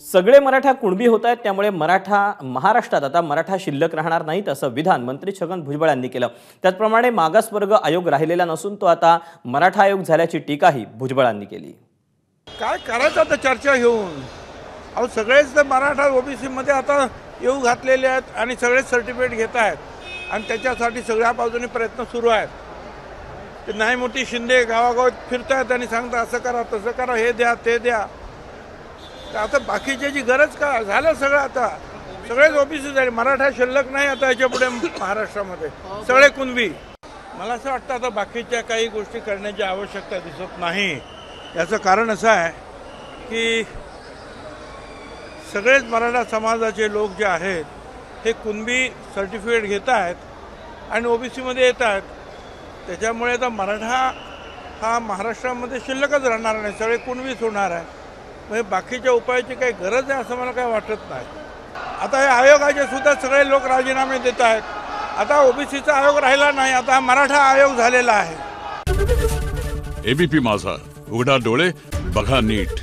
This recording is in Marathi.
सगळे मराठा कुणबी होत आहेत, त्यामुळे महाराष्ट्रात आता मराठा शिल्लक राहणार नाहीत असं विधान मंत्री छगन भुजबळ यांनी केलं। त्याचप्रमाणे मागासवर्ग आयोग राहिलेला नसून तो आता मराठा आयोग झाल्याची टीकाही भुजबळांनी केली। काय करायचं आता चर्चा घेऊन? अहो सगळेच मराठा ओबीसी मध्ये आता येऊ घातलेले आहेत आणि सगळेच सर्टिफिकेट घेत आहेत आणि त्याच्यासाठी सगळ्या बाजूने प्रयत्न सुरू आहेत। ते नाही मोठी शिंदे गावागावात फिरतायत आणि सांगतात असं करा तसं करा, हे द्या ते द्या। आता बाकीच्याची गरज का झालं? सगळं आता सगळेच ओबीसी झाले, मराठा शिल्लक नाही आता याच्या पुढे महाराष्ट्रामध्ये, सगळे कुणबी। मला असं वाटतं आता बाकीच्या काही गोष्टी करण्याची आवश्यकता दिसत नाही। याचं कारण असं आहे की सगळेच मराठा समाजाचे लोक जे आहेत हे कुणबी सर्टिफिकेट घेत आहेत आणि ओबीसीमध्ये येत आहेत। त्याच्यामुळे आता मराठा हा महाराष्ट्रामध्ये शिल्लकच राहणार नाही, सगळे कुणबीच होणार आहे। म्हणजे बाकीच्या उपायाची काही गरज आहे असं मला काही वाटत नाही। आता हे आयोगाचे सुद्धा सगळे लोक राजीनामे देत आहेत। आता ओबीसीचा आयोग राहिला नाही, आता मराठा आयोग झालेला आहे। एबीपी माझा, उघडा डोळे बघा नीट।